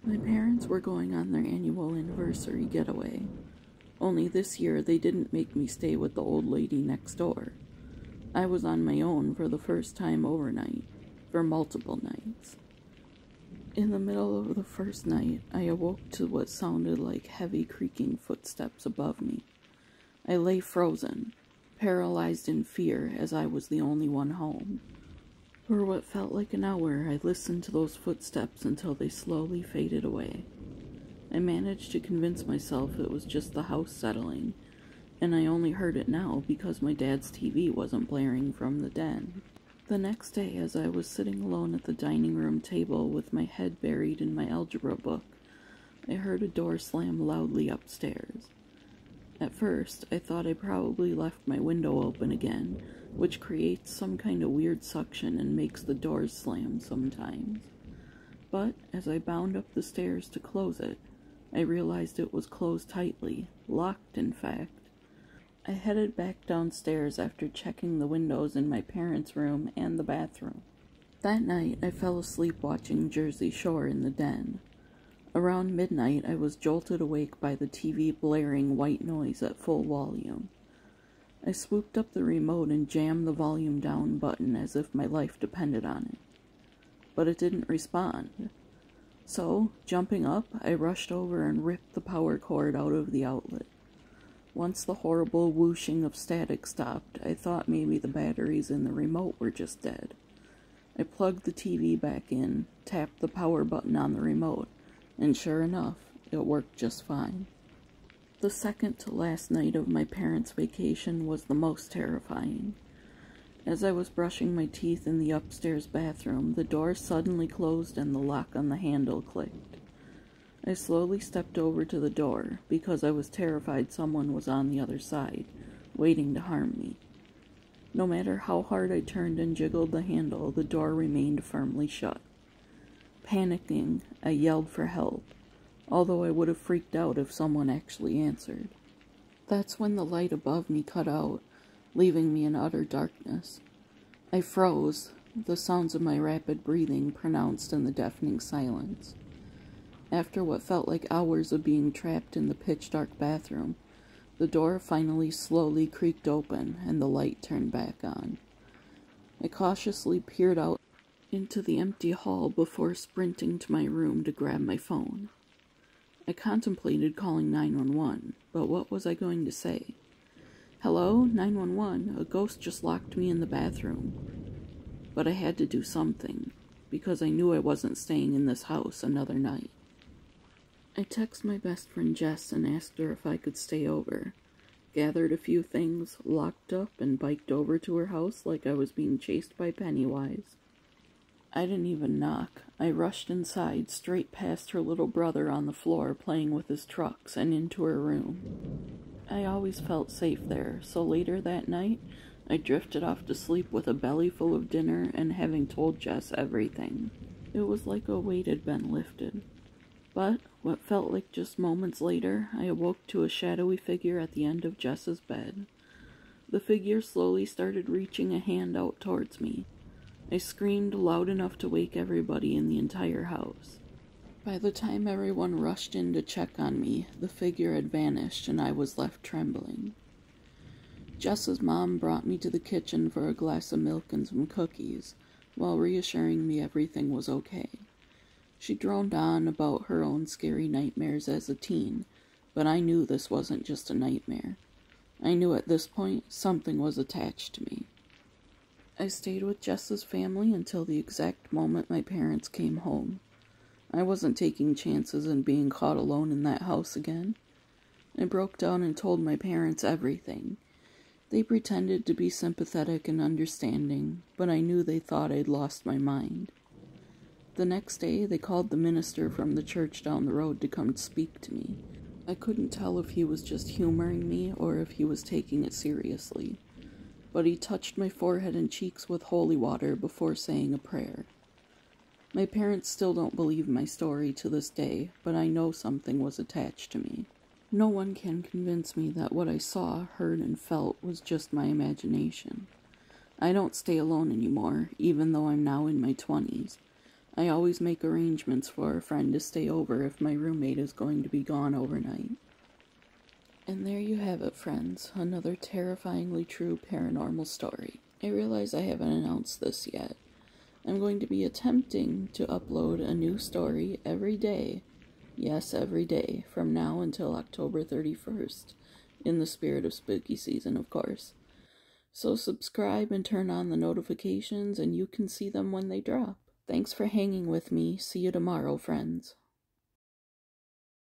My parents were going on their annual anniversary getaway, only this year they didn't make me stay with the old lady next door. I was on my own for the first time overnight, for multiple nights. In the middle of the first night, I awoke to what sounded like heavy creaking footsteps above me. I lay frozen, paralyzed in fear as I was the only one home. For what felt like an hour, I listened to those footsteps until they slowly faded away. I managed to convince myself it was just the house settling, and I only heard it now because my dad's TV wasn't blaring from the den. The next day, as I was sitting alone at the dining room table with my head buried in my algebra book, I heard a door slam loudly upstairs. At first, I thought I probably left my window open again, which creates some kind of weird suction and makes the doors slam sometimes. But as I bound up the stairs to close it, I realized it was closed tightly, locked in fact. I headed back downstairs after checking the windows in my parents' room and the bathroom. That night, I fell asleep watching Jersey Shore in the den. Around midnight, I was jolted awake by the TV blaring white noise at full volume. I swooped up the remote and jammed the volume down button as if my life depended on it. But it didn't respond. So, jumping up, I rushed over and ripped the power cord out of the outlet. Once the horrible whooshing of static stopped, I thought maybe the batteries in the remote were just dead. I plugged the TV back in, tapped the power button on the remote, and sure enough, it worked just fine. The second to last night of my parents' vacation was the most terrifying. As I was brushing my teeth in the upstairs bathroom, the door suddenly closed and the lock on the handle clicked. I slowly stepped over to the door, because I was terrified someone was on the other side, waiting to harm me. No matter how hard I turned and jiggled the handle, the door remained firmly shut. Panicking, I yelled for help, although I would have freaked out if someone actually answered. That's when the light above me cut out, leaving me in utter darkness. I froze, the sounds of my rapid breathing pronounced in the deafening silence. After what felt like hours of being trapped in the pitch-dark bathroom, the door finally slowly creaked open and the light turned back on. I cautiously peered out into the empty hall before sprinting to my room to grab my phone. I contemplated calling 911, but what was I going to say? "Hello, 911, a ghost just locked me in the bathroom." But I had to do something, because I knew I wasn't staying in this house another night. I texted my best friend Jess and asked her if I could stay over, gathered a few things, locked up, and biked over to her house like I was being chased by Pennywise. I didn't even knock. I rushed inside, straight past her little brother on the floor playing with his trucks, and into her room. I always felt safe there, so later that night, I drifted off to sleep with a belly full of dinner and having told Jess everything. It was like a weight had been lifted. But, what felt like just moments later, I awoke to a shadowy figure at the end of Jess's bed. The figure slowly started reaching a hand out towards me. I screamed loud enough to wake everybody in the entire house. By the time everyone rushed in to check on me, the figure had vanished and I was left trembling. Jess's mom brought me to the kitchen for a glass of milk and some cookies, while reassuring me everything was okay. She droned on about her own scary nightmares as a teen, but I knew this wasn't just a nightmare. I knew at this point something was attached to me. I stayed with Jess's family until the exact moment my parents came home. I wasn't taking chances in being caught alone in that house again. I broke down and told my parents everything. They pretended to be sympathetic and understanding, but I knew they thought I'd lost my mind. The next day, they called the minister from the church down the road to come speak to me. I couldn't tell if he was just humoring me or if he was taking it seriously, but he touched my forehead and cheeks with holy water before saying a prayer. My parents still don't believe my story to this day, but I know something was attached to me. No one can convince me that what I saw, heard, and felt was just my imagination. I don't stay alone anymore, even though I'm now in my 20s. I always make arrangements for a friend to stay over if my roommate is going to be gone overnight. And there you have it, friends. Another terrifyingly true paranormal story. I realize I haven't announced this yet. I'm going to be attempting to upload a new story every day. Yes, every day, from now until October 31st. In the spirit of spooky season, of course. So subscribe and turn on the notifications and you can see them when they drop. Thanks for hanging with me. See you tomorrow, friends.